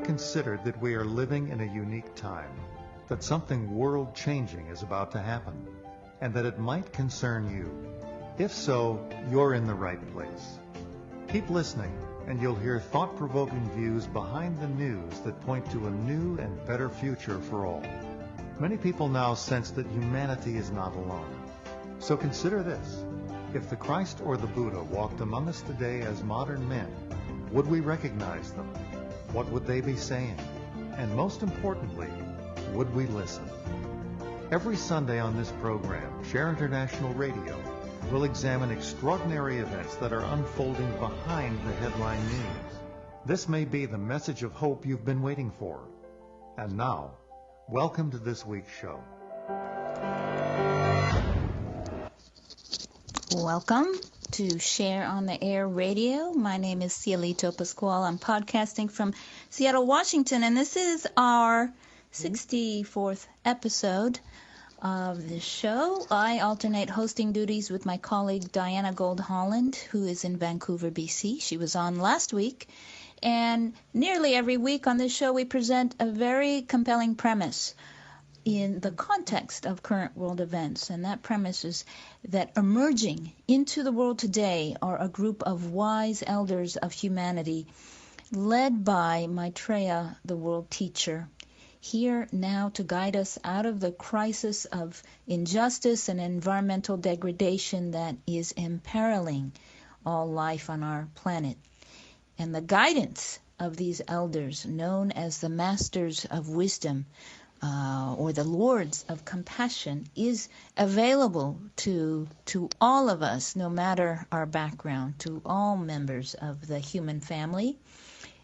considered that we are living in a unique time, that something world-changing is about to happen, and that it might concern you? If so, you're in the right place. Keep listening, and you'll hear thought-provoking views behind the news that point to a new and better future for all. Many people now sense that humanity is not alone. So consider this. If the Christ or the Buddha walked among us today as modern men, would we recognize them? What would they be saying? And most importantly, would we listen? Every Sunday on this program, Share International Radio, we'll examine extraordinary events that are unfolding behind the headline news. This may be the message of hope you've been waiting for. And now, welcome to this week's show. Welcome to Share on the Air Radio. My name is Cielito Pascual. I'm podcasting from Seattle, Washington, and this is our 64th episode of the show. I alternate hosting duties with my colleague Diana Gold Holland, who is in Vancouver, BC. She was on last week. And nearly every week on this show, we present a very compelling premise in the context of current world events. And that premise is that emerging into the world today are a group of wise elders of humanity led by Maitreya, the world teacher, here now to guide us out of the crisis of injustice and environmental degradation that is imperiling all life on our planet. And the guidance of these elders, known as the Masters of Wisdom, or the Lords of Compassion, is available to all of us, no matter our background, to all members of the human family,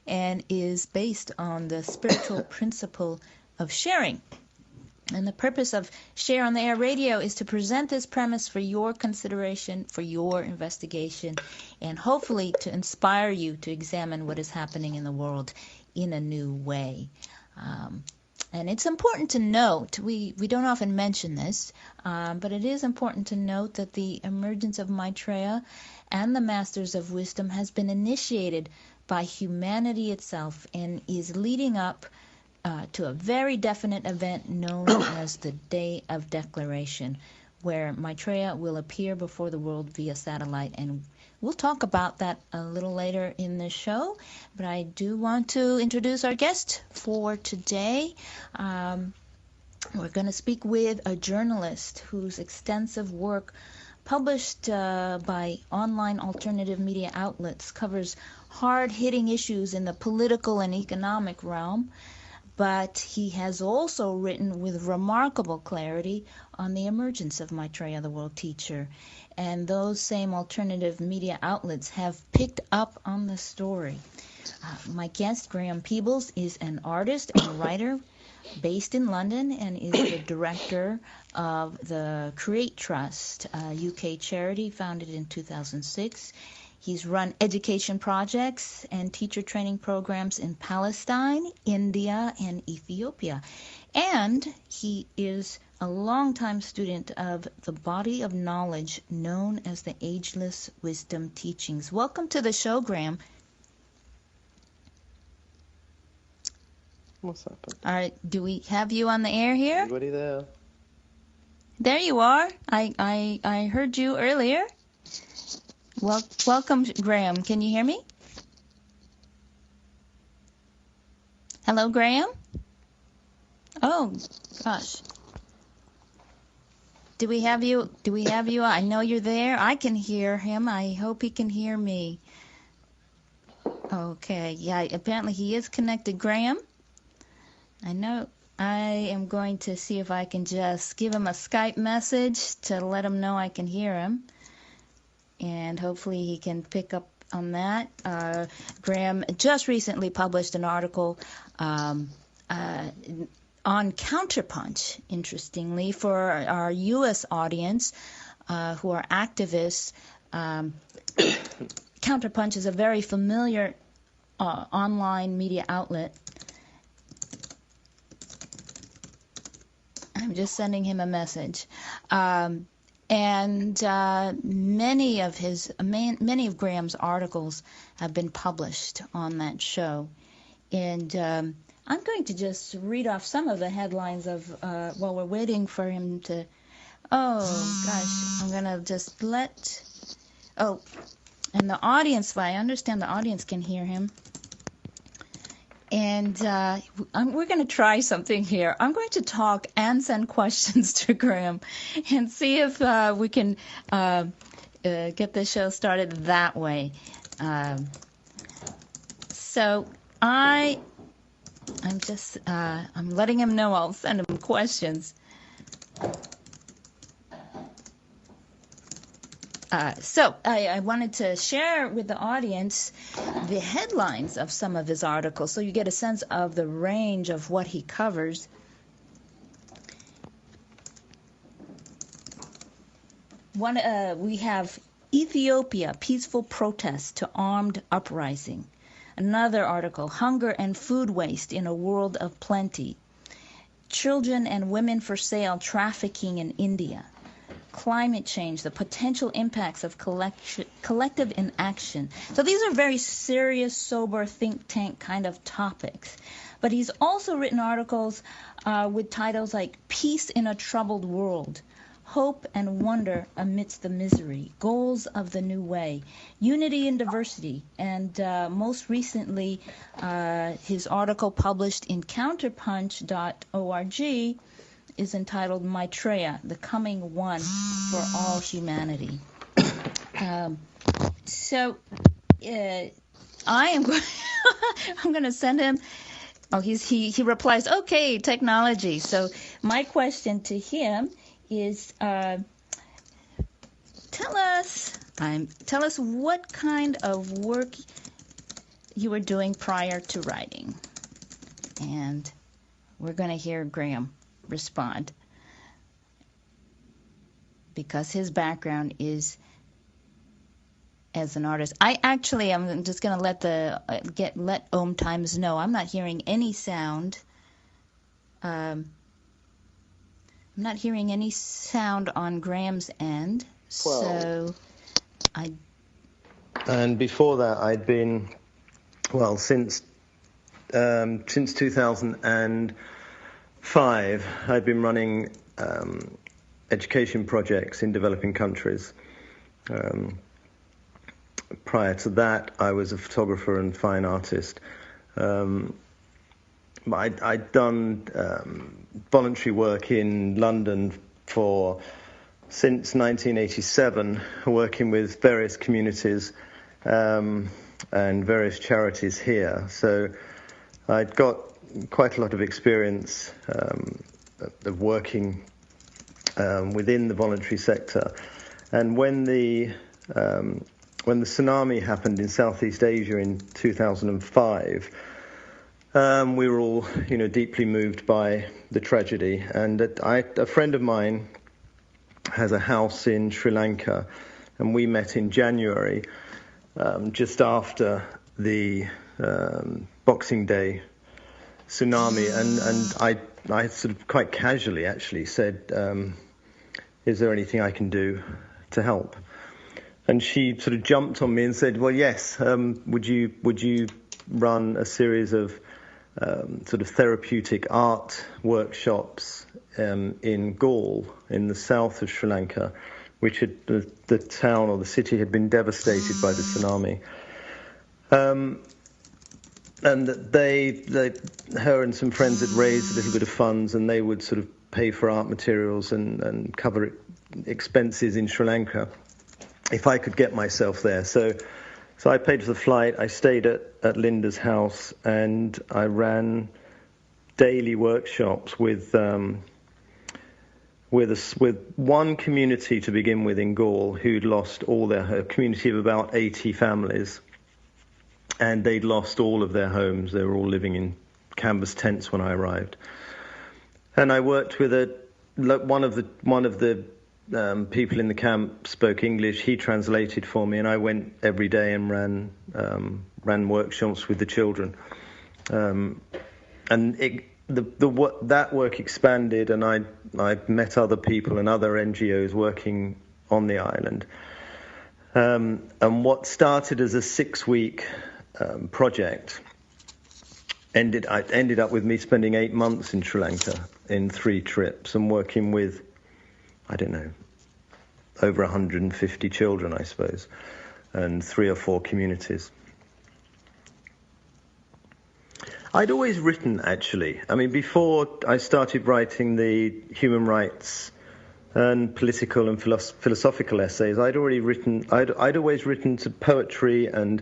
and is based on the spiritual principle of sharing. And the purpose of Share on the Air Radio is to present this premise for your consideration, for your investigation, and hopefully to inspire you to examine what is happening in the world in a new way. And it's important to note, we don't often mention this, but it is important to note that the emergence of Maitreya and the Masters of Wisdom has been initiated by humanity itself and is leading up to a very definite event known as the Day of Declaration, where Maitreya will appear before the world via satellite. And we'll talk about that a little later in the show, but I do want to introduce our guest for today. We're going to speak with a journalist whose extensive work published by online alternative media outlets covers hard-hitting issues in the political and economic realm, but he has also written with remarkable clarity on the emergence of Maitreya, the world teacher. And those same alternative media outlets have picked up on the story. My guest, Graham Peebles, is an artist and writer based in London and is the director of the Create Trust, a UK charity founded in 2006. He's run education projects and teacher training programs in Palestine, India, and Ethiopia. And he is a longtime student of the body of knowledge known as the Ageless Wisdom teachings. Welcome to the show, Graham. What's up? All right, do we have you on the air here? Anybody there? There you are. I heard you earlier. Well, welcome, Graham. Can you hear me? Hello, Graham? Oh, gosh. Do we have you? I know you're there. I can hear him. I hope he can hear me. Okay. Yeah, apparently he is connected. Graham? I know. I am going to see if I can just give him a Skype message to let him know I can hear him. And hopefully he can pick up on that. Graham just recently published an article on CounterPunch, interestingly, for our U.S. audience who are activists. CounterPunch is a very familiar online media outlet. I'm just sending him a message. And many of Graham's articles have been published on that show. And I'm going to just read off some of the headlines of while we're waiting for him to. Oh gosh, I'm gonna just let. Oh, and the audience. I understand the audience can hear him. And we're going to try something here. I'm going to talk and send questions to Graham and see if we can get the show started that way. So I'm letting him know I'll send him questions. So I wanted to share with the audience the headlines of some of his articles so you get a sense of the range of what he covers. We have Ethiopia, peaceful protest to armed uprising. Another article, hunger and food waste in a world of plenty. Children and women for sale, trafficking in India. Climate change, the potential impacts of collective inaction. So these are very serious, sober, think tank kind of topics. But he's also written articles with titles like Peace in a Troubled World, Hope and Wonder Amidst the Misery, Goals of the New Way, Unity and Diversity, and most recently his article published in CounterPunch.org is entitled Maitreya, the Coming One for All Humanity. So I am going I'm going to send him. Oh, he replies, okay, technology. So my question to him is, tell us what kind of work you were doing prior to writing. And we're going to hear Graham respond, because his background is as an artist. I'm just going to let OMTimes know I'm not hearing any sound. I'm not hearing any sound on Graham's end. And before that, I'd been since 2005, I'd been running education projects in developing countries. Prior to that, I was a photographer and fine artist. I'd done voluntary work in London since 1987, working with various communities and various charities here. So I'd got quite a lot of experience of working within the voluntary sector. And when the tsunami happened in Southeast Asia in 2005, we were all, deeply moved by the tragedy. And a friend of mine has a house in Sri Lanka, and we met in January, just after the Boxing Day tsunami, and I sort of quite casually actually said, is there anything I can do to help? And she sort of jumped on me and said, well, yes, would you run a series of sort of therapeutic art workshops in Galle, in the south of Sri Lanka, which the town or the city had been devastated by the tsunami. And her and some friends had raised a little bit of funds, and they would sort of pay for art materials and cover expenses in Sri Lanka if I could get myself there. So I paid for the flight. I stayed at Linda's house, and I ran daily workshops with one community to begin with in Galle, who'd lost her community of about 80 families. And they'd lost all of their homes. They were all living in canvas tents when I arrived. And I worked with one of the people in the camp spoke English. He translated for me, and I went every day and ran workshops with the children. And that work expanded, and I met other people and other NGOs working on the island. And what started as a 6-week project ended up with me spending 8 months in Sri Lanka in 3 trips and working with, I don't know, over 150 children, I suppose, and 3 or 4 communities. I'd always written, actually. I mean, before I started writing the human rights and political and philosophical essays, I'd always written to poetry, and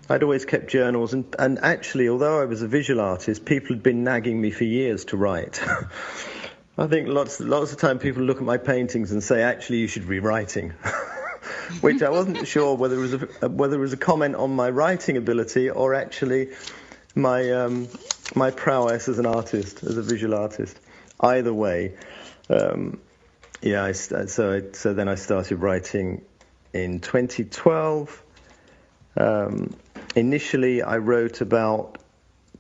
I'd always kept journals. And actually, although I was a visual artist, people had been nagging me for years to write. I think lots of time people look at my paintings and say, actually, you should be writing. Which I wasn't sure whether it was a comment on my writing ability or actually my prowess as an artist, as a visual artist. Either way, so then I started writing in 2012. Initially, I wrote about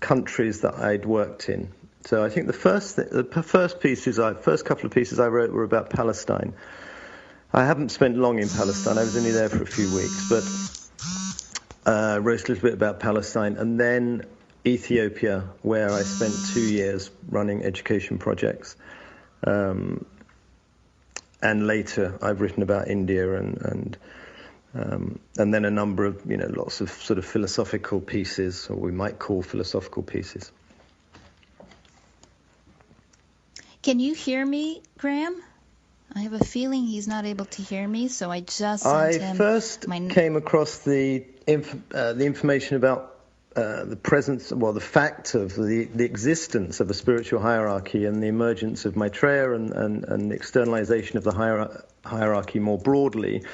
countries that I'd worked in. So I think the first couple of pieces I wrote were about Palestine. I haven't spent long in Palestine. I was only there for a few weeks, but wrote a little bit about Palestine, and then Ethiopia, where I spent 2 years running education projects. And later, I've written about India and then a number of, lots of sort of philosophical pieces, or we might call philosophical pieces. Can you hear me, Graham? I have a feeling he's not able to hear me, so I just sent I first came across the information about the fact of the existence of a spiritual hierarchy and the emergence of Maitreya and the externalization of the hierarchy more broadly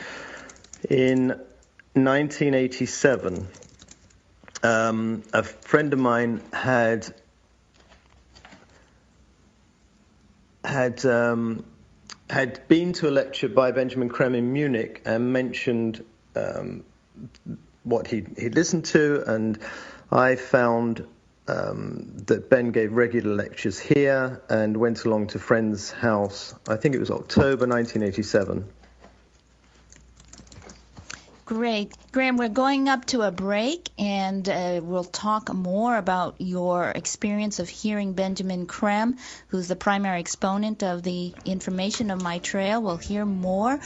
in 1987. A friend of mine had been to a lecture by Benjamin Creme in Munich and mentioned what he'd listened to, and I found that Ben gave regular lectures here and went along to a friend's house. I think it was October 1987. Great. Graham, we're going up to a break, and we'll talk more about your experience of hearing Benjamin Creme, who's the primary exponent of the information of Maitreya. We'll hear more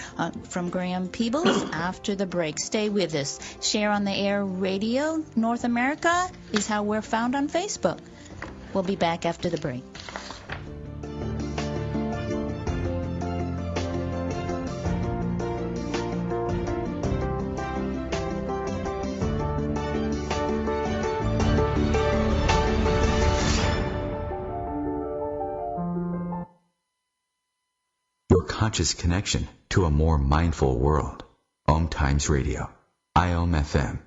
from Graham Peebles after the break. Stay with us. Share on the Air Radio North America is how we're found on Facebook. We'll be back after the break. Conscious connection to a more mindful world. OMTimes Radio, IOM FM.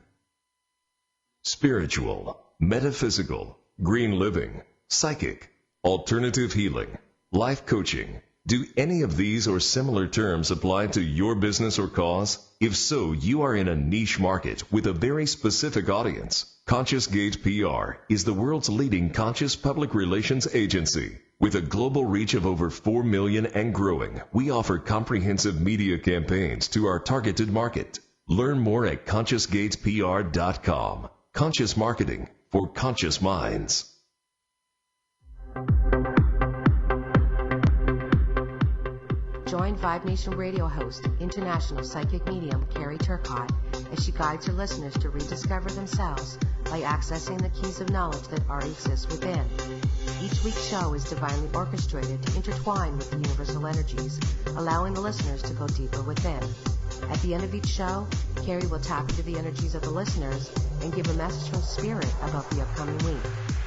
Spiritual, metaphysical, green living, psychic, alternative healing, life coaching. Do any of these or similar terms apply to your business or cause? If so, you are in a niche market with a very specific audience. Conscious Gate PR is the world's leading conscious public relations agency. With a global reach of over 4 million and growing, we offer comprehensive media campaigns to our targeted market. Learn more at ConsciousGatesPR.com. Conscious marketing for conscious minds. Join Vibe Nation radio host, international psychic medium Carrie Turcotte, as she guides her listeners to rediscover themselves by accessing the keys of knowledge that already exist within. Each week's show is divinely orchestrated to intertwine with the universal energies, allowing the listeners to go deeper within. At the end of each show, Carrie will tap into the energies of the listeners and give a message from Spirit about the upcoming week.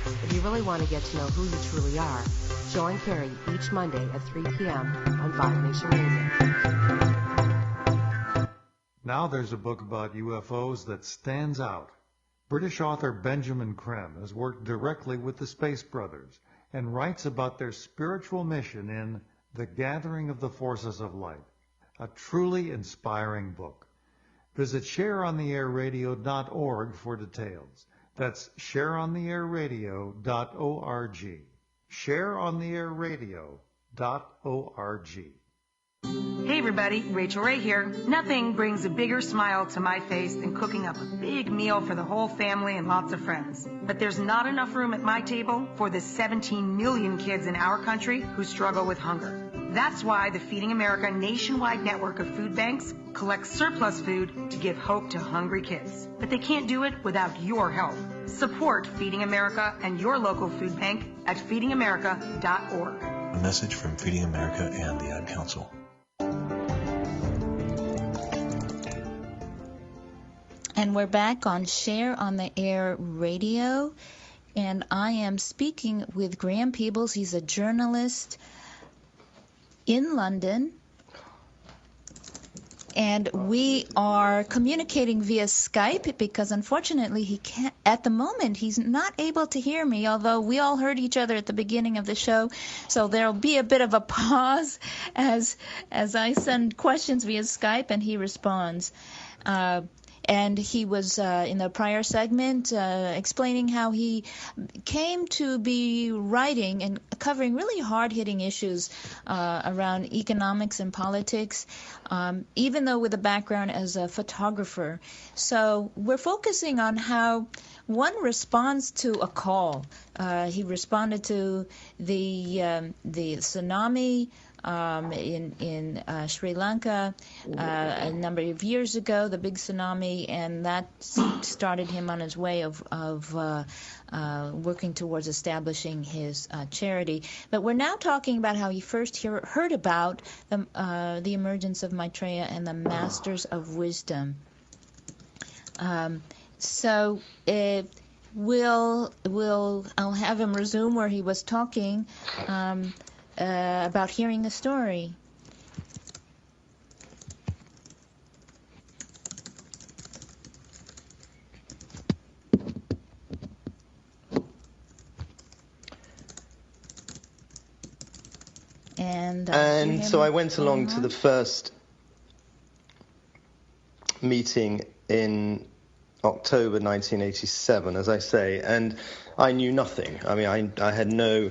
If you really want to get to know who you truly are, join Carrie each Monday at 3 p.m. on Vibe Nation Radio. Now there's a book about UFOs that stands out. British author Benjamin Creme has worked directly with the Space Brothers and writes about their spiritual mission in The Gathering of the Forces of Light, a truly inspiring book. Visit shareontheairradio.org for details. That's shareontheairradio.org. shareontheairradio.org. Hey, everybody, Rachel Ray here. Nothing brings a bigger smile to my face than cooking up a big meal for the whole family and lots of friends. But there's not enough room at my table for the 17 million kids in our country who struggle with hunger. That's why the Feeding America nationwide network of food banks collects surplus food to give hope to hungry kids. But they can't do it without your help. Support Feeding America and your local food bank at feedingamerica.org. A message from Feeding America and the Ad Council. And we're back on Share on the Air Radio. And I am speaking with Graham Peebles. He's a journalist in London. And we are communicating via Skype because unfortunately he can't, at the moment, he's not able to hear me, although we all heard each other at the beginning of the show. So there'll be a bit of a pause as I send questions via Skype and he responds. And he was in the prior segment explaining how he came to be writing and covering really hard-hitting issues around economics and politics, even though with a background as a photographer. So we're focusing on how one responds to a call. He responded to the tsunami in Sri Lanka a number of years ago, the big tsunami, and that started him on his way of working towards establishing his charity. But we're now talking about how he first heard about the emergence of Maitreya and the Masters of Wisdom. So I'll have him resume where he was talking about hearing the story. And so I went along to the first meeting in October 1987, as I say, and I knew nothing. I mean, I had no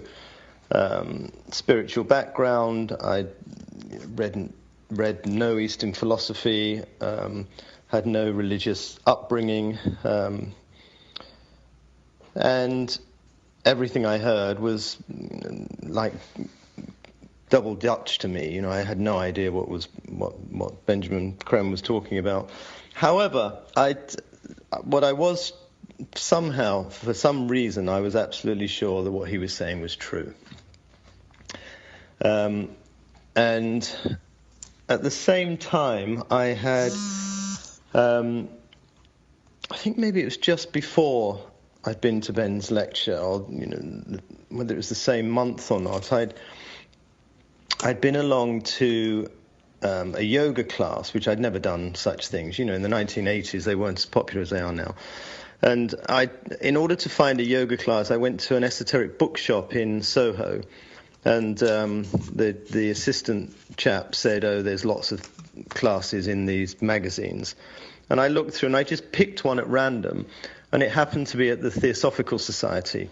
spiritual background. I read no Eastern philosophy, had no religious upbringing, and everything I heard was like double Dutch to me. You know, I had no idea what Benjamin Creme was talking about. However, what I was somehow, for some reason, I was absolutely sure that what he was saying was true. And at the same time, I had, I think maybe it was just before I'd been to Ben's lecture, or whether it was the same month or not, I'd been along to a yoga class, which I'd never done such things. You know, in the 1980s, they weren't as popular as they are now. And in order to find a yoga class, I went to an esoteric bookshop in Soho. And the assistant chap said, "Oh, there's lots of classes in these magazines." And I looked through, and I just picked one at random, and it happened to be at the Theosophical Society.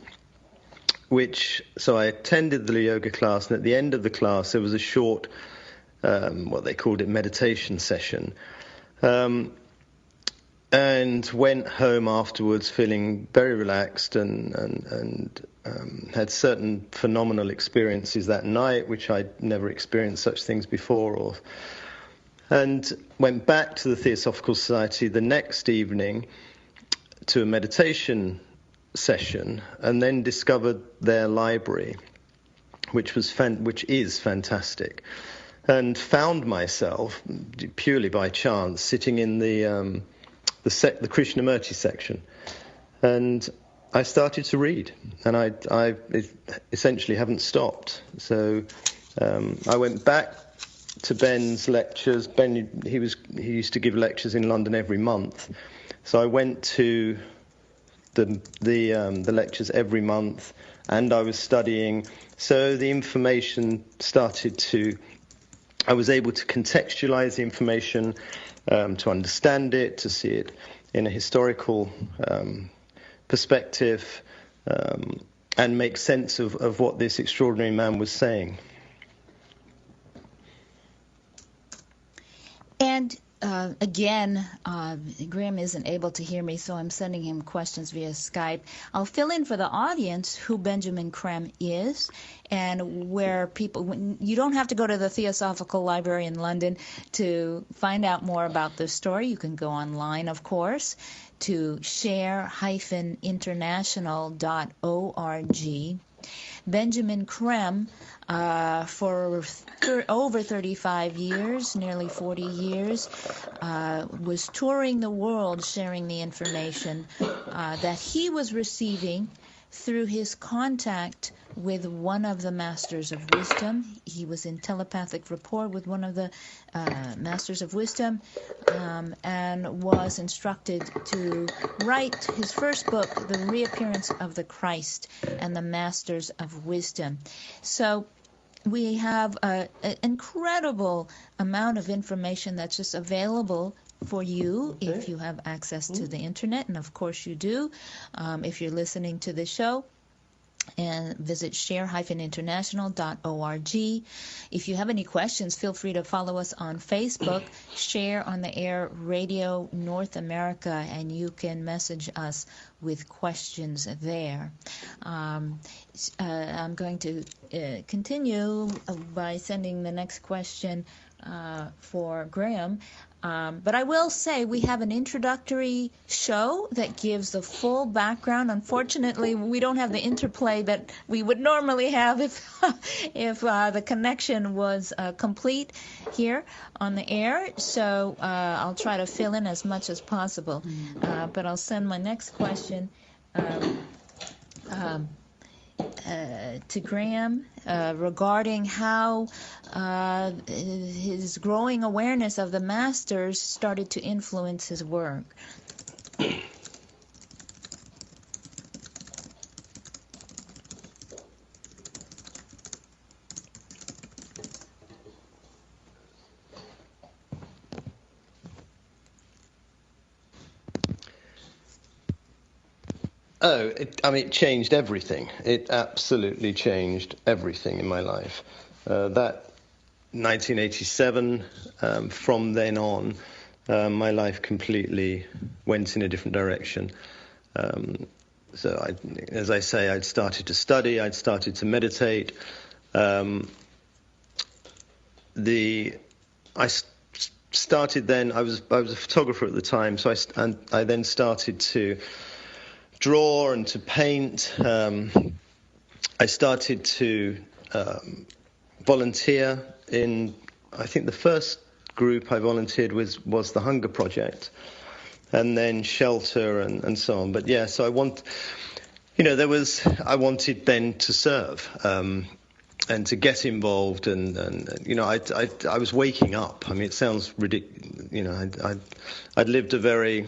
So I attended the yoga class, and at the end of the class, there was a short, what they called it, meditation session. And went home afterwards feeling very relaxed and had certain phenomenal experiences that night, which I'd never experienced such things before. And went back to the Theosophical Society the next evening to a meditation session, and then discovered their library, which is fantastic, and found myself purely by chance sitting in the Krishnamurti section, and I started to read, and I essentially haven't stopped. So I went back to Ben's lectures. Ben, he used to give lectures in London every month, so I went to the lectures every month, and I was studying. So the information I was able to contextualize the information, to understand it, to see it in a historical perspective, and make sense of what this extraordinary man was saying. And again, Graham isn't able to hear me, so I'm sending him questions via Skype. I'll fill in for the audience who Benjamin Creme is and where people... You don't have to go to the Theosophical Library in London to find out more about this story. You can go online, of course, to share-international.org. Benjamin Creme, for over 35 years, nearly 40 years, was touring the world sharing the information that he was receiving through his contact with one of the Masters of Wisdom. He was in telepathic rapport with one of the Masters of Wisdom and was instructed to write his first book, The Reappearance of the Christ and the Masters of Wisdom. So we have an incredible amount of information that's just available for you if you have access to the internet, and of course you do if you're listening to the show. And visit share-international.org. If you have any questions, feel free to follow us on Facebook, Share on the Air Radio North America, and you can message us with questions there. I'm going to continue by sending the next question for Graham. But I will say we have an introductory show that gives the full background. Unfortunately, we don't have the interplay that we would normally have if the connection was complete here on the air. So I'll try to fill in as much as possible. But I'll send my next question to Graham regarding how his growing awareness of the Masters started to influence his work. It changed everything. It absolutely changed everything in my life. That 1987, from then on, my life completely went in a different direction. As I say, I'd started to study, I'd started to meditate. Started then. I was a photographer at the time, so I then started to draw and to paint. I started to volunteer in, I think the first group I volunteered with was the Hunger Project, and then Shelter and so on. But yeah, so I wanted then to serve and to get involved, and I was waking up. I mean, it sounds ridiculous. I'd lived a very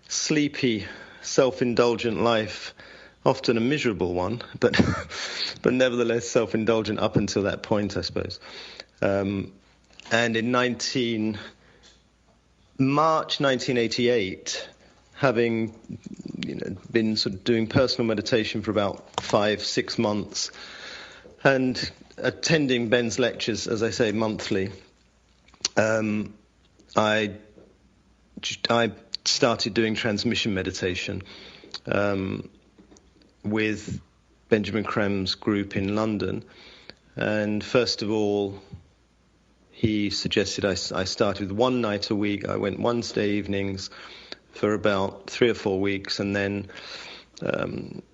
sleepy, self-indulgent life, often a miserable one, but nevertheless self-indulgent up until that point, I suppose. And in March 1988, having been sort of doing personal meditation for about 5-6 months and attending Ben's lectures, as I say, monthly, I started doing transmission meditation with Benjamin Creme's group in London. And first of all, he suggested I started with one night a week. I went Wednesday evenings for about 3 or 4 weeks, and then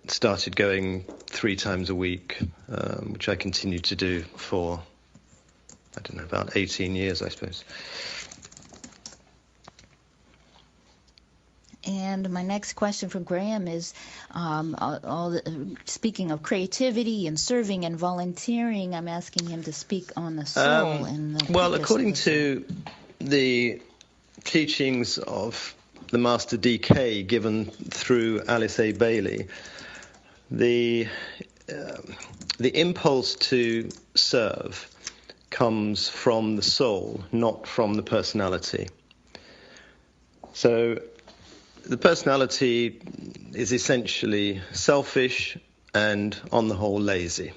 started going 3 times a week, which I continued to do for, about 18 years, I suppose. And my next question for Graham is, speaking of creativity and serving and volunteering, I'm asking him to speak on the soul. According to the teachings of the Master DK given through Alice A. Bailey, the impulse to serve comes from the soul, not from the personality. So the personality is essentially selfish and, on the whole, lazy,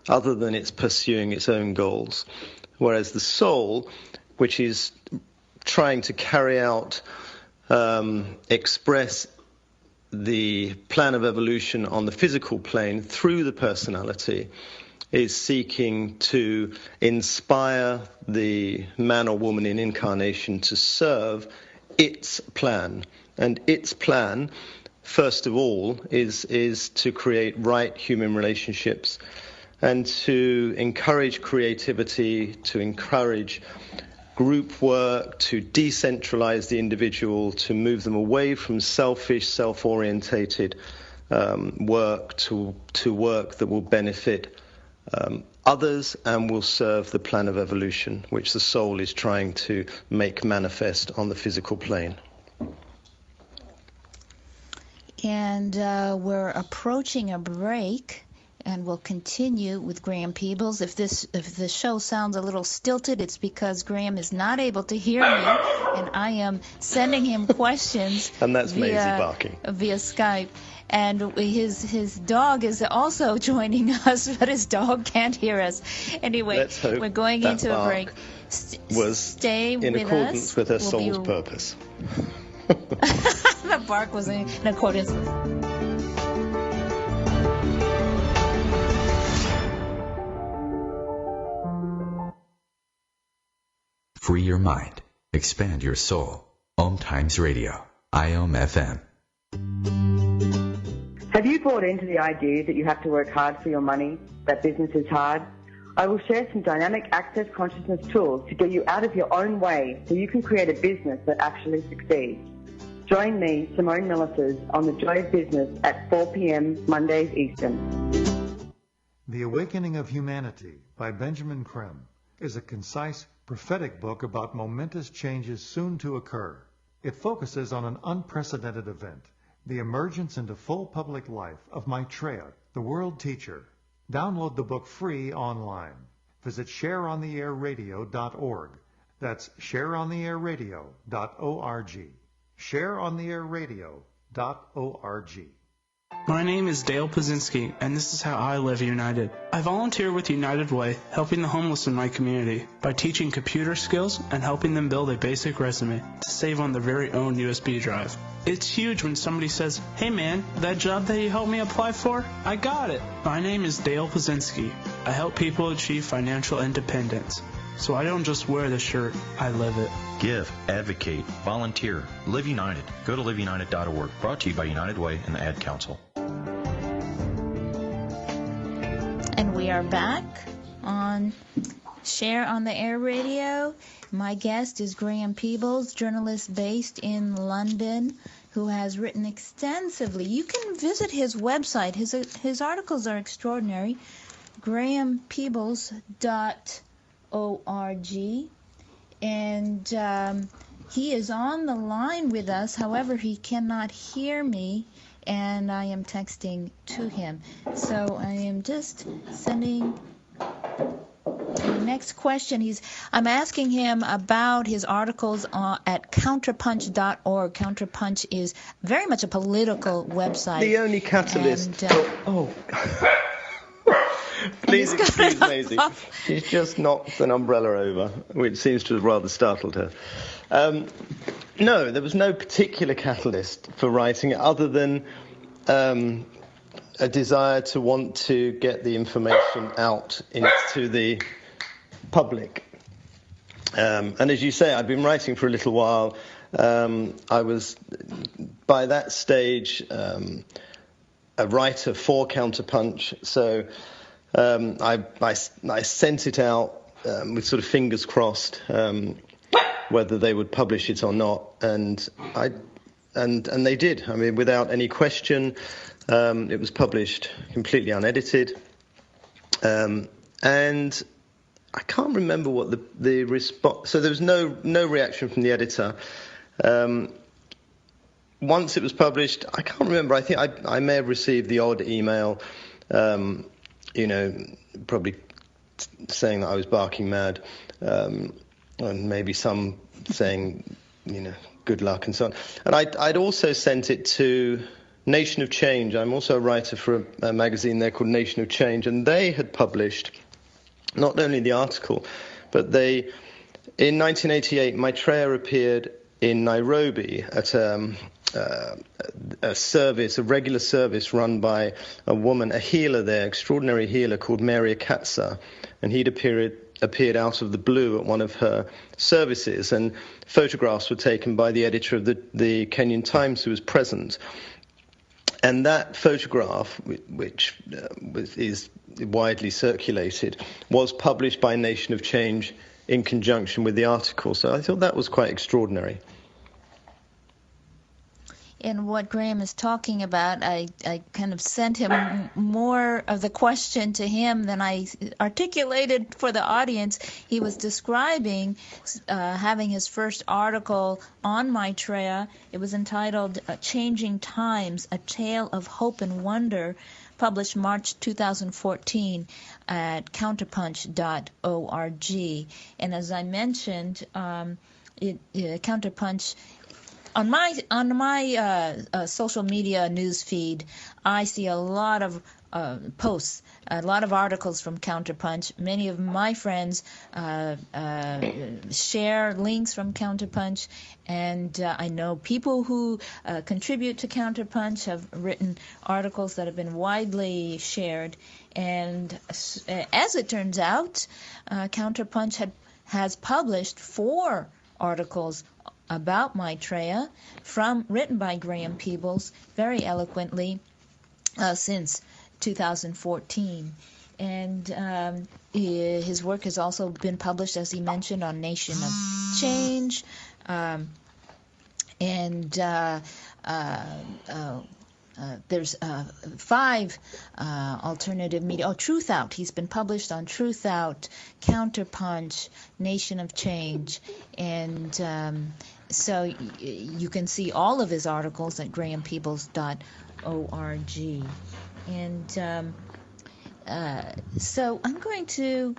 other than it's pursuing its own goals. Whereas the soul, which is trying to carry out, express the plan of evolution on the physical plane through the personality, is seeking to inspire the man or woman in incarnation to serve its plan. And its plan, first of all, is to create right human relationships and to encourage creativity, to encourage group work, to decentralize the individual, to move them away from selfish, self-orientated work to work that will benefit others and will serve the plan of evolution, which the soul is trying to make manifest on the physical plane. And we're approaching a break, and we'll continue with Graham Peebles. If the show sounds a little stilted, it's because Graham is not able to hear me, and I am sending him questions and that's Maisie barking via Skype. And his dog is also joining us, but his dog can't hear us. Anyway, we're going into a break. Stay with us. In accordance with her soul's purpose. The bark was in accordance with. Free your mind. Expand your soul. OMTimes Radio. IOM-FM. Have you bought into the idea that you have to work hard for your money, that business is hard? I will share some dynamic access consciousness tools to get you out of your own way so you can create a business that actually succeeds. Join me, Simone Millicers, on The Joy of Business at 4 p.m. Mondays Eastern. The Awakening of Humanity by Benjamin Creme is a concise, prophetic book about momentous changes soon to occur. It focuses on an unprecedented event, the emergence into full public life of Maitreya, the world teacher. Download the book free online. Visit shareontheairradio.org. That's shareontheairradio.org. shareontheairradio.org. My name is Dale Pazinski, and this is how I live United. I volunteer with United Way, helping the homeless in my community by teaching computer skills and helping them build a basic resume to save on their very own USB drive. It's huge when somebody says, "Hey man, that job that you helped me apply for, I got it." My name is Dale Pazinski. I help people achieve financial independence. So I don't just wear the shirt, I live it. Give, advocate, volunteer, Live United. Go to liveunited.org. Brought to you by United Way and the Ad Council. And we are back on Share on the Air Radio. My guest is Graham Peebles, journalist based in London, who has written extensively. You can visit his website. His articles are extraordinary. GrahamPeebles.org. And he is on the line with us. However, he cannot hear me, and I am texting to him. So I am just sending the next question. I'm asking him about his articles at CounterPunch.org. CounterPunch is very much a political website. The only catalyst. Please excuse Maisie. She's just knocked an umbrella over, which seems to have rather startled her. No, there was no particular catalyst for writing it other than a desire to want to get the information out into the public. And as you say, I've been writing for a little while. I was, by that stage, a writer for CounterPunch, so I sent it out with sort of fingers crossed whether they would publish it or not, and they did. I mean, without any question, it was published completely unedited, and I can't remember what the response. So there was no reaction from the editor. Once it was published, I can't remember. I think I may have received the odd email. Probably saying that I was barking mad, and maybe some saying, good luck and so on. And I'd also sent it to Nation of Change. I'm also a writer for a magazine there called Nation of Change, and they had published not only the article, but they in 1988, Maitreya appeared in Nairobi at a regular service run by a woman, a healer there, extraordinary healer called Mary Akatsa, and he'd appeared out of the blue at one of her services, and photographs were taken by the editor of the Kenyan Times who was present. And that photograph, which is widely circulated, was published by Nation of Change in conjunction with the article. So I thought that was quite extraordinary. And what Graham is talking about, I kind of sent him more of the question to him than I articulated for the audience. He was describing having his first article on Maitreya. It was entitled Changing Times, A Tale of Hope and Wonder, published March 2014 at CounterPunch.org. And as I mentioned, CounterPunch... On my social media news feed, I see a lot of posts, a lot of articles from CounterPunch. Many of my friends share links from CounterPunch, and I know people who contribute to CounterPunch have written articles that have been widely shared. And as it turns out, CounterPunch has published 4 articles about Maitreya, written by Graham Peebles, very eloquently, since 2014. And his work has also been published, as he mentioned, on Nation of Change, there's 5 alternative media. Truth Out. He's been published on Truth Out, CounterPunch, Nation of Change, and so you can see all of his articles at grahampeebles.org. And so I'm going to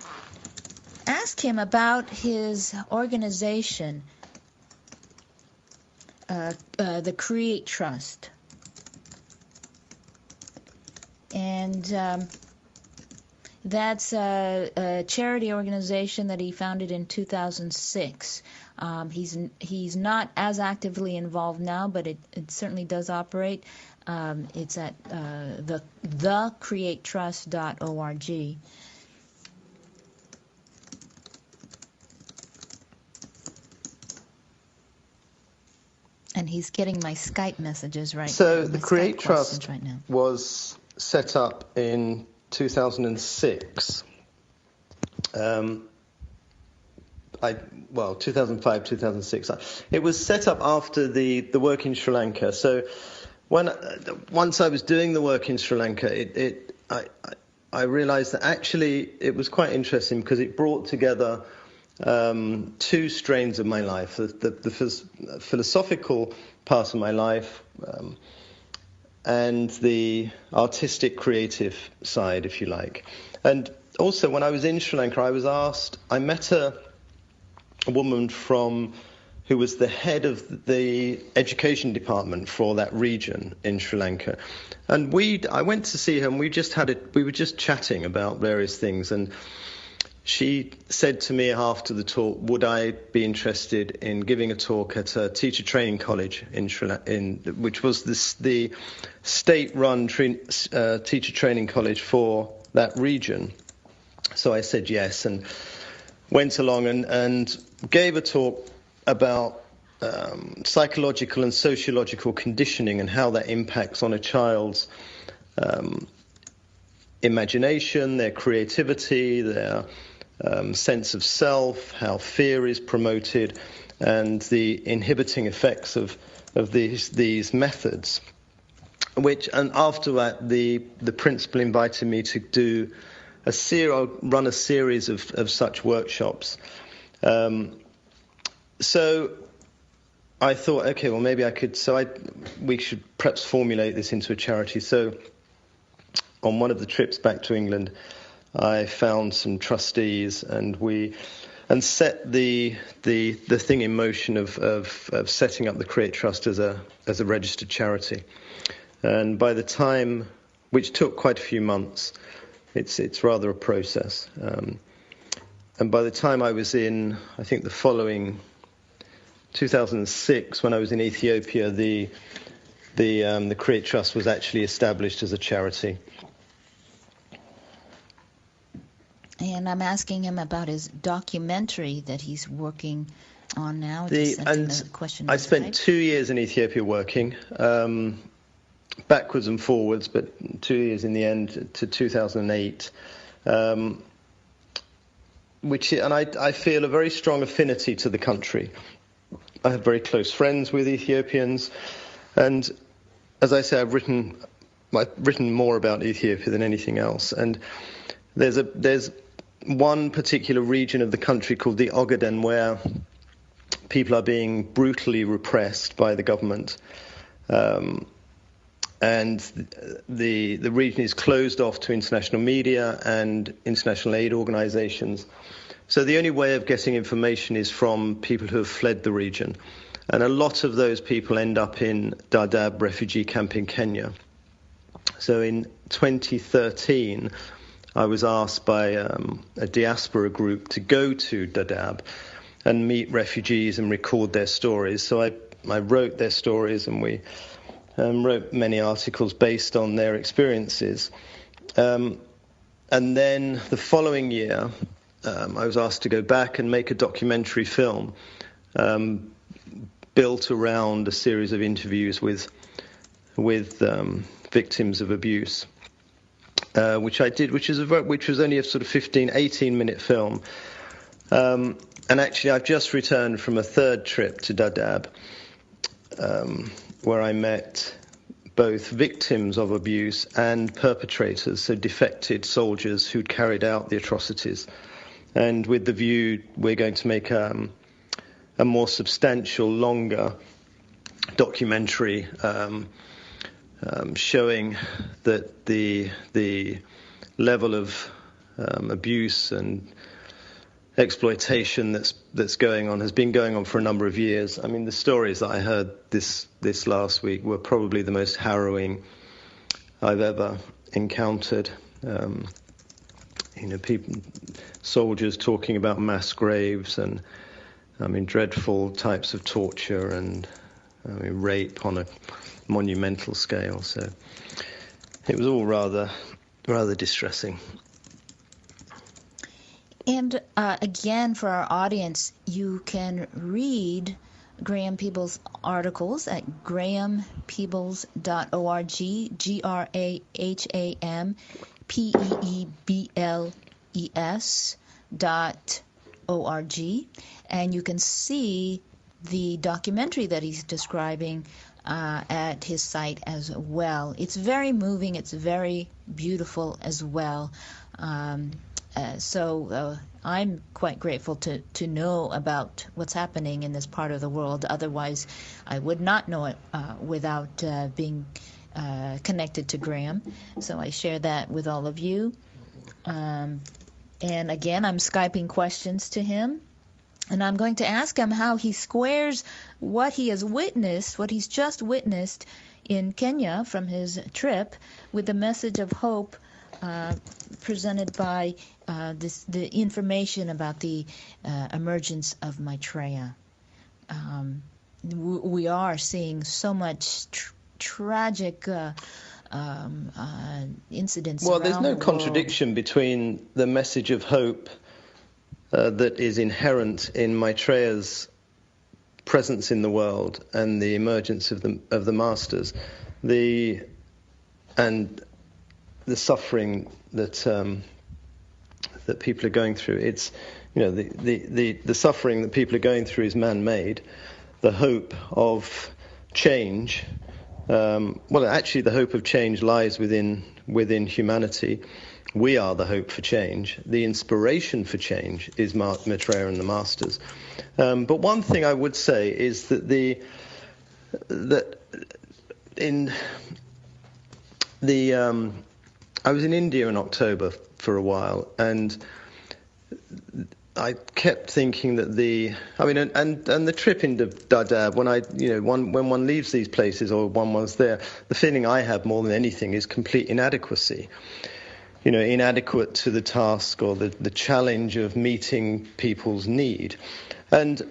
ask him about his organization, the Create Trust. And that's a charity organization that he founded in 2006. He's not as actively involved now, but it certainly does operate. It's at thecreatetrust.org. And he's getting my Skype messages right now. So the Create Trust right now was set up in 2006. 2005, 2006. It was set up after the work in Sri Lanka. So once I was doing the work in Sri Lanka, I realized that actually it was quite interesting because it brought together 2 strains of my life, the philosophical part of my life and the artistic, creative side, if you like. And also, when I was in Sri Lanka, I met a woman who was the head of the education department for that region in Sri Lanka. And I went to see her, and we were just chatting about various things, and she said to me after the talk, would I be interested in giving a talk at a teacher training college in Sri Lanka, which was the state-run teacher training college for that region. So I said yes and went along and gave a talk about psychological and sociological conditioning and how that impacts on a child's imagination, their creativity, their sense of self, how fear is promoted, and the inhibiting effects of these methods. And after that, the principal invited me to do run a series of such workshops. So I thought, okay, well maybe I could. We should perhaps formulate this into a charity. So on one of the trips back to England, I found some trustees, and set the thing in motion of setting up the Create Trust as a registered charity. And by the time, which took quite a few months, it's rather a process. by the time I was in, I think the following 2006, when I was in Ethiopia, the Create Trust was actually established as a charity. And I'm asking him about his documentary that he's working on now. I spent 2 years in Ethiopia working, backwards and forwards, but 2 years in the end to 2008. I feel a very strong affinity to the country. I have very close friends with Ethiopians, and as I say, I've written more about Ethiopia than anything else. And there's one particular region of the country called the Ogaden where people are being brutally repressed by the government, and the region is closed off to international media and international aid organizations. So the only way of getting information is from people who have fled the region. And a lot of those people end up in Dadaab refugee camp in Kenya. So in 2013, I was asked by a diaspora group to go to Dadaab and meet refugees and record their stories. So I wrote their stories, and we wrote many articles based on their experiences. And then the following year, I was asked to go back and make a documentary film built around a series of interviews with victims of abuse, which I did, which was only a sort of 18-minute film. And actually, I've just returned from a third trip to Dadaab, where I met both victims of abuse and perpetrators, so defected soldiers who'd carried out the atrocities. And with the view, we're going to make a more substantial, longer documentary showing that the level of abuse and exploitation that's going on has been going on for a number of years. I mean, the stories that I heard this last week were probably the most harrowing I've ever encountered. Soldiers talking about mass graves and, dreadful types of torture and, rape on a monumental scale. So it was all rather distressing. And again, for our audience, you can read Graham Peebles' articles at grahampeebles.org, GrahamPeebles.org, and you can see the documentary that he's describing at his site as well. It's very moving. It's very beautiful as well. So I'm quite grateful to know about what's happening in this part of the world. Otherwise, I would not know it without being connected to Graham. So I share that with all of you. And again, I'm Skyping questions to him. And I'm going to ask him how he squares what he has witnessed, what he's just witnessed in Kenya from his trip, with the message of hope presented by the information about the emergence of Maitreya. We are seeing so much tragic incidents. Well, there's no the contradiction world between the message of hope that is inherent in Maitreya's presence in the world and the emergence of the masters, and the suffering that people are going through. It's the suffering that people are going through is man-made. The hope of change, actually, the hope of change lies within humanity. We are the hope for change. The inspiration for change is Maitreya and the Masters. But one thing I would say is that I was in India in October for a while, and I kept thinking that the trip into Dadaab, when one leaves these places or one was there, the feeling I have more than anything is complete inadequacy. inadequate to the task or the challenge of meeting people's need. And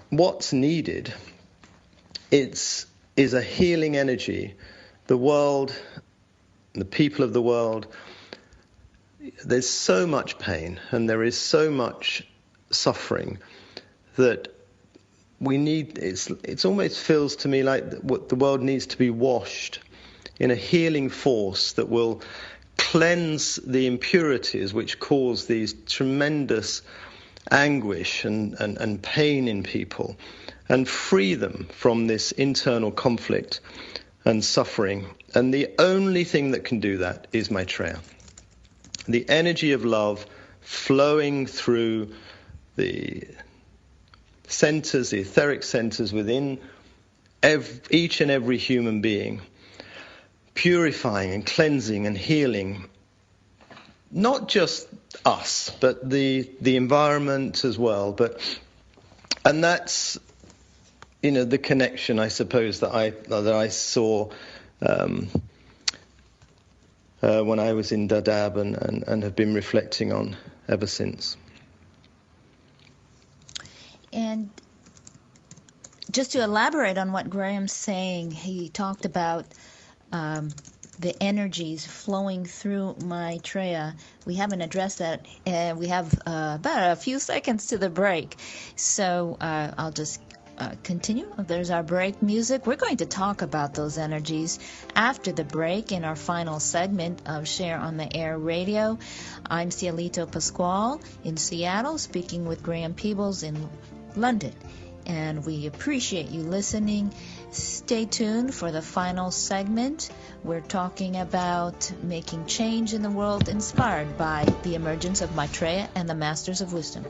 what's needed is a healing energy. The world, the people of the world, there's so much pain and there is so much suffering that we need, it almost feels to me like what the world needs to be washed in a healing force that will cleanse the impurities which cause these tremendous anguish and pain in people, and free them from this internal conflict and suffering. And the only thing that can do that is Maitreya. The energy of love flowing through the centers, the etheric centers within each and every human being, purifying and cleansing and healing not just us, but the environment as well. And that's the connection, I suppose, that I saw when I was in Dadaab and have been reflecting on ever since. And just to elaborate on what Graham's saying, he talked about the energies flowing through Maitreya. We haven't addressed that. We have about a few seconds to the break. So I'll just continue. There's our break music. We're going to talk about those energies after the break in our final segment of Share on the Air Radio. I'm Cielito Pascual in Seattle, speaking with Graham Peebles in London. And we appreciate you listening. Stay tuned for the final segment. We're talking about making change in the world inspired by the emergence of Maitreya and the Masters of Wisdom.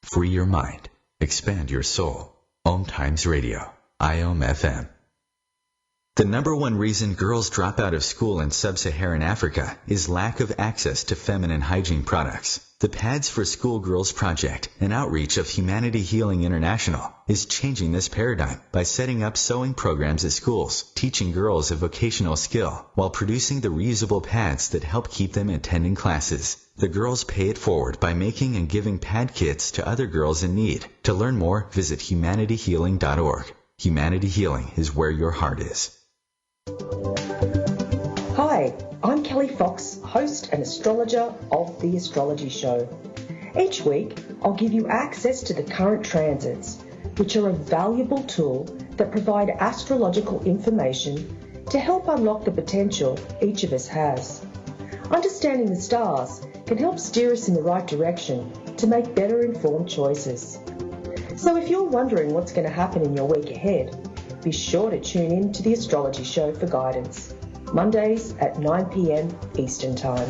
Free your mind. Expand your soul. OMTimes Radio. IOM-FM. The number one reason girls drop out of school in sub-Saharan Africa is lack of access to feminine hygiene products. The Pads for Schoolgirls Project, an outreach of Humanity Healing International, is changing this paradigm by setting up sewing programs at schools, teaching girls a vocational skill, while producing the reusable pads that help keep them attending classes. The girls pay it forward by making and giving pad kits to other girls in need. To learn more, visit humanityhealing.org. Humanity Healing is where your heart is. Hi, I'm Kelly Fox, host and astrologer of The Astrology Show. Each week, I'll give you access to the current transits, which are a valuable tool that provide astrological information to help unlock the potential each of us has. Understanding the stars can help steer us in the right direction to make better informed choices. So if you're wondering what's going to happen in your week ahead, be sure to tune in to The Astrology Show for guidance. Mondays at 9 p.m. Eastern Time.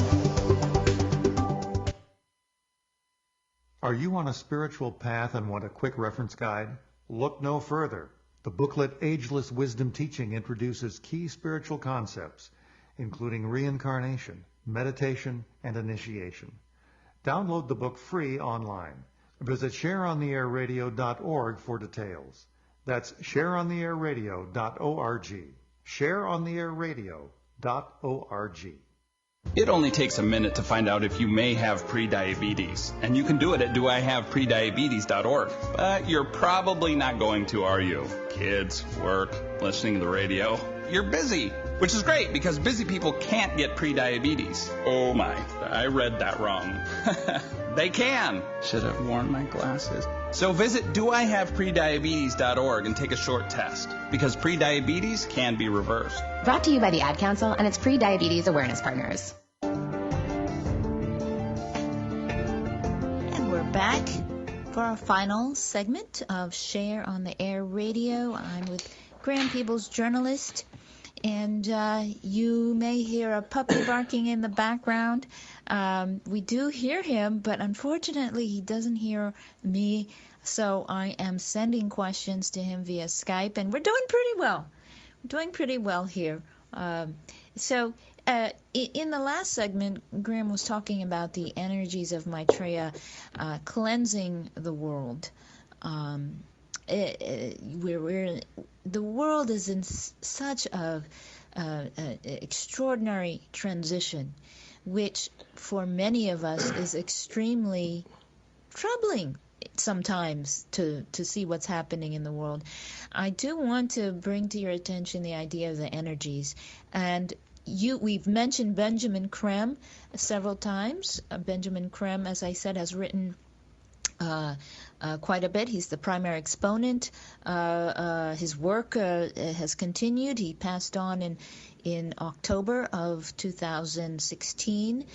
Are you on a spiritual path and want a quick reference guide? Look no further. The booklet Ageless Wisdom Teaching introduces key spiritual concepts, including reincarnation, meditation, and initiation. Download the book free online. Visit shareontheairradio.org for details. That's shareontheairradio.org. shareontheairradio.org. It only takes a minute to find out if you may have prediabetes, and you can do it at doihaveprediabetes.org. But you're probably not going to, are you? Kids, work, listening to the radio. You're busy, which is great because busy people can't get prediabetes. Oh my, I read that wrong. They can. Should have worn my glasses. So visit doihaveprediabetes.org and take a short test, because prediabetes can be reversed. Brought to you by the Ad Council and its Pre-Diabetes Awareness Partners. And we're back for our final segment of Share on the Air Radio. I'm with Graham Peebles, journalist. And you may hear a puppy barking in the background. We do hear him, but unfortunately he doesn't hear me. So I am sending questions to him via Skype, and we're doing pretty well. We're doing pretty well here. So in the last segment, Graham was talking about the energies of Maitreya cleansing the world. The world is in such a extraordinary transition, which for many of us is extremely troubling sometimes to see what's happening in the world. I do want to bring to your attention the idea of the energies. And we've mentioned Benjamin Creme several times. Benjamin Creme, as I said, has written quite a bit. He's the primary exponent. His work has continued. He passed on in October of 2016.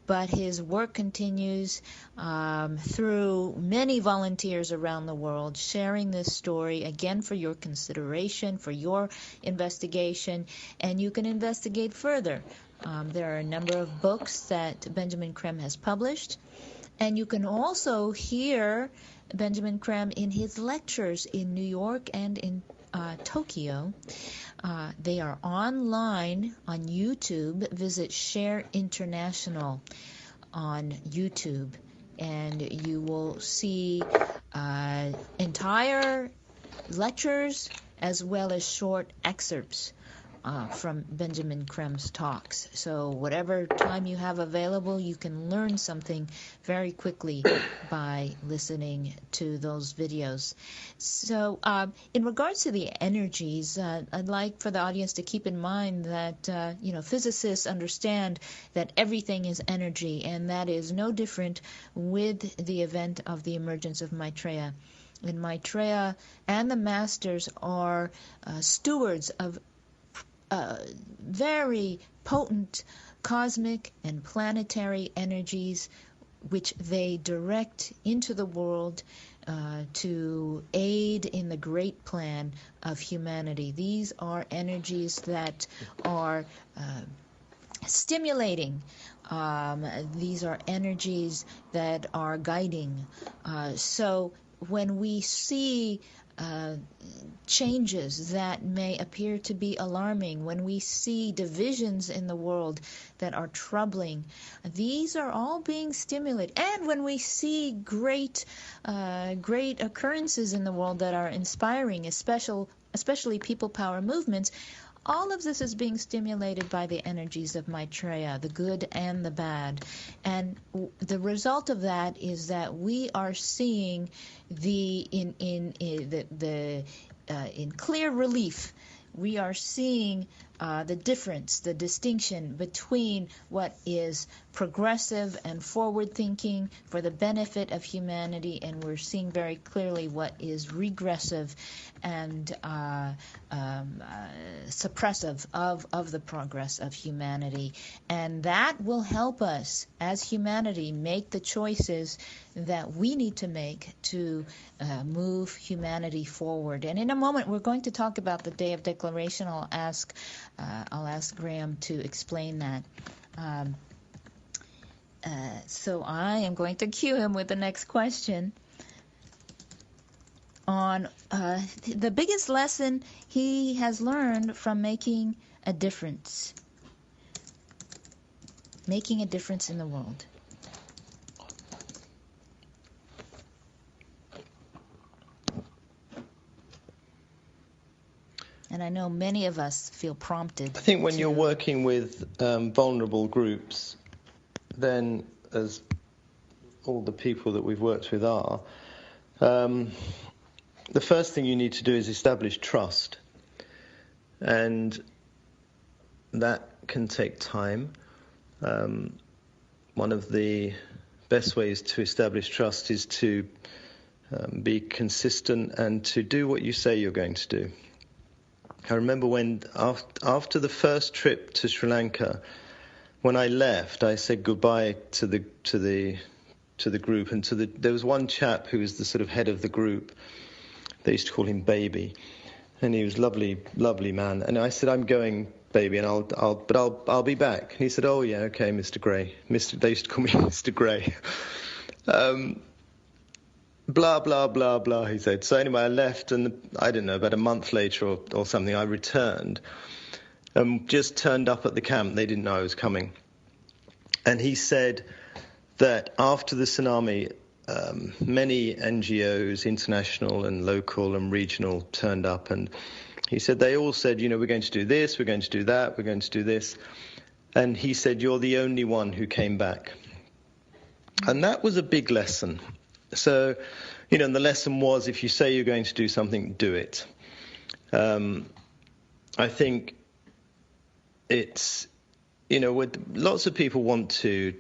But his work continues through many volunteers around the world, sharing this story, again, for your consideration, for your investigation, and you can investigate further. There are a number of books that Benjamin Creme has published, and you can also hear Benjamin Creme in his lectures in New York and in Tokyo. They are online on YouTube. Visit Share International on YouTube, and you will see entire lectures as well as short excerpts from Benjamin Creme's talks. So whatever time you have available, you can learn something very quickly by listening to those videos. So in regards to the energies, I'd like for the audience to keep in mind that physicists understand that everything is energy, and that is no different with the event of the emergence of Maitreya. And Maitreya and the masters are stewards of very potent cosmic and planetary energies which they direct into the world to aid in the great plan of humanity. These are energies that are stimulating. These are energies that are guiding. So when we see changes that may appear to be alarming, when we see divisions in the world that are troubling, these are all being stimulated. And when we see great occurrences in the world that are inspiring, especially people power movements, all of this is being stimulated by the energies of Maitreya, the good and the bad. And the result of that is that we are seeing in clear relief, we are seeing the difference, the distinction between what is progressive and forward-thinking for the benefit of humanity, and we're seeing very clearly what is regressive and suppressive of the progress of humanity. And that will help us as humanity make the choices that we need to make to move humanity forward. And in a moment, we're going to talk about the Day of Declaration. I'll ask Graham to explain that. So I am going to cue him with the next question on the biggest lesson he has learned from making a difference in the world. And I know many of us feel prompted. I think when you're working with vulnerable groups, then, as all the people that we've worked with are, the first thing you need to do is establish trust. And that can take time. One of the best ways to establish trust is to be consistent and to do what you say you're going to do. I remember when, after the first trip to Sri Lanka, when I left, I said goodbye to the group, and there was one chap who was the sort of head of the group. They used to call him Baby, and he was lovely man. And I said, I'm going, Baby, and I'll be back. And he said, oh yeah, okay, Mr. Gray. They used to call me Mr. Gray. Blah, blah, blah, blah, he said. So anyway, I left, and I don't know, about a month later or something, I returned. Just turned up at the camp. They didn't know I was coming. And he said that after the tsunami, many NGOs, international and local and regional, turned up, and He said, they all said, we're going to do this, we're going to do that, we're going to do this. And he said, you're the only one who came back. And that was a big lesson. So, and the lesson was, if you say you're going to do something, do it. I think it's, lots of people want to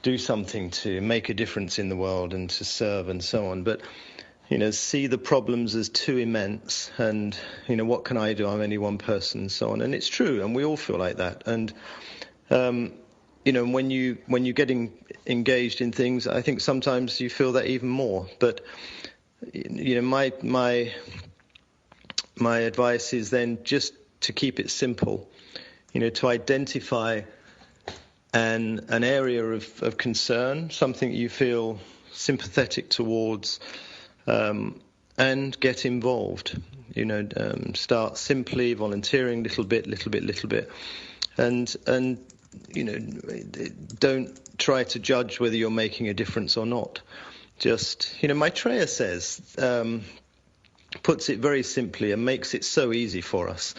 do something to make a difference in the world and to serve and so on, but see the problems as too immense, and what can I do? I'm only one person, and so on. And it's true, and we all feel like that. And when you get engaged in things, I think sometimes you feel that even more. But my advice is then just to keep it simple. To identify an area of concern, something you feel sympathetic towards, and get involved. Start simply volunteering, little bit, and don't try to judge whether you're making a difference or not. Just, Maitreya says, puts it very simply and makes it so easy for us.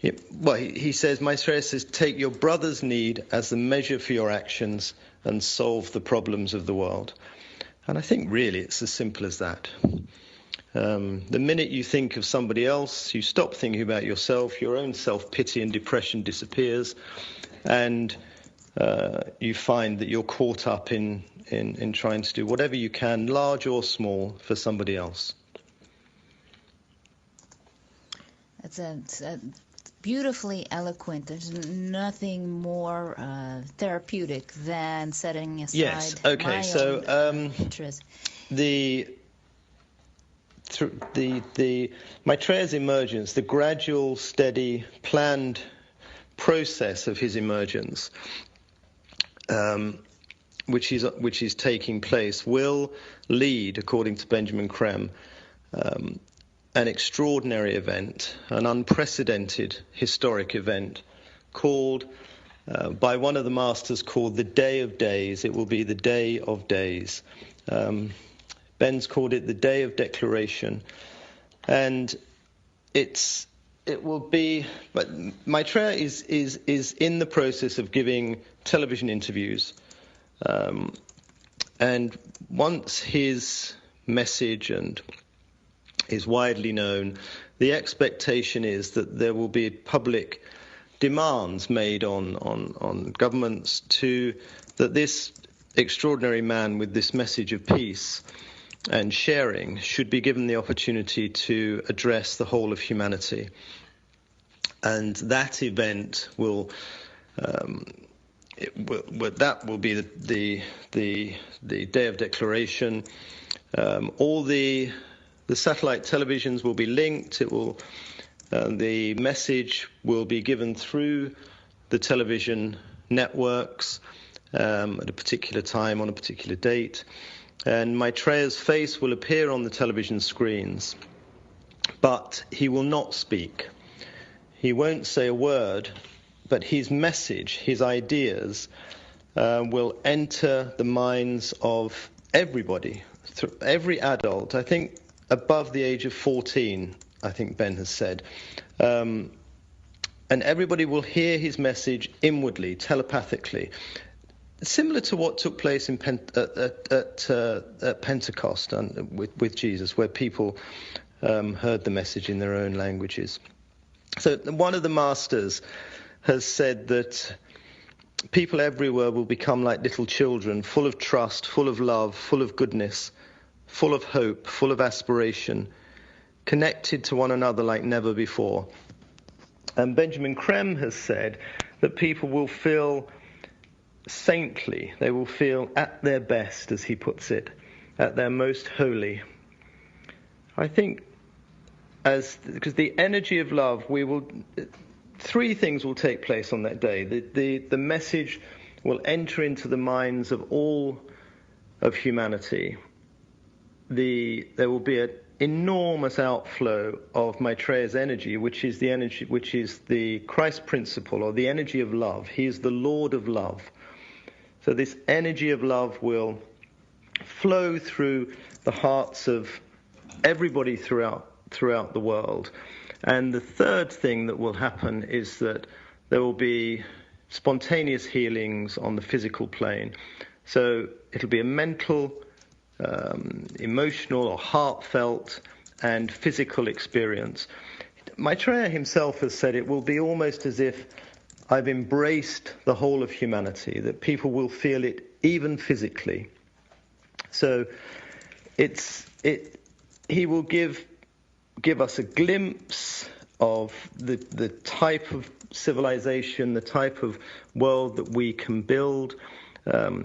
He says, Maitreya says, take your brother's need as the measure for your actions and solve the problems of the world. And I think really it's as simple as that. The minute you think of somebody else, you stop thinking about yourself, your own self-pity and depression disappears, and you find that you're caught up in trying to do whatever you can, large or small, for somebody else. That's a beautifully eloquent. There's nothing more therapeutic than setting aside my own interest. The Maitreya's emergence, the gradual, steady, planned process of his emergence, which is taking place, will lead, according to Benjamin Creme, an extraordinary event, an unprecedented historic event, called by one of the masters called the Day of Days. It will be the Day of Days. Ben's called it the Day of Declaration, and it will be. But Maitreya is in the process of giving television interviews, and once his message is widely known, the expectation is that there will be public demands made on governments that this extraordinary man with this message of peace and sharing should be given the opportunity to address the whole of humanity. And that event will be the Day of Declaration. All the satellite televisions will be linked. The message will be given through the television networks at a particular time on a particular date. And Maitreya's face will appear on the television screens, but he will not speak. He won't say a word, but his message, his ideas, will enter the minds of everybody, every adult. I think above the age of 14, I think Ben has said. And everybody will hear his message inwardly, telepathically, similar to what took place at Pentecost with Jesus, where people heard the message in their own languages. So one of the masters has said that people everywhere will become like little children, full of trust, full of love, full of goodness, full of hope, full of aspiration, connected to one another like never before. And Benjamin Creme has said that people will feel saintly, they will feel at their best, as he puts it, at their most holy. I think because the energy of love, three things will take place on that day. The message will enter into the minds of all of humanity. There will be an enormous outflow of Maitreya's energy, which is the Christ principle, or the energy of love. He is the Lord of love. So this energy of love will flow through the hearts of everybody throughout the world. And the third thing that will happen is that there will be spontaneous healings on the physical plane. So it'll be a mental, emotional or heartfelt and physical experience. Maitreya himself has said it will be almost as if I've embraced the whole of humanity, that people will feel it even physically. So he will give us a glimpse of the type of civilization, the type of world that we can build.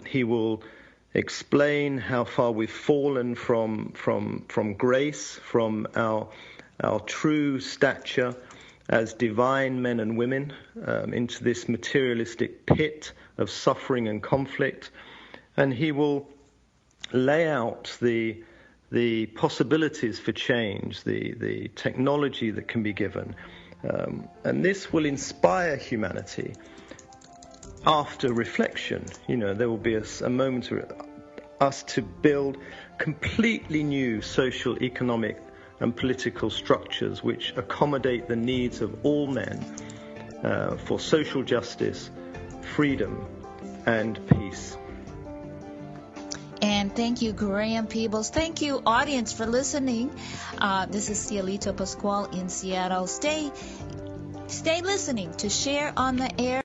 He will explain how far we've fallen from grace, from our true stature as divine men and women, into this materialistic pit of suffering and conflict. And he will lay out the possibilities for change, the technology that can be given. And this will inspire humanity. After reflection, there will be a moment for us to build completely new social, economic, and political structures which accommodate the needs of all men for social justice, freedom, and peace. And thank you, Graham Peebles. Thank you, audience, for listening. This is Cielito Pascual in Seattle. Stay listening to Share on the Air.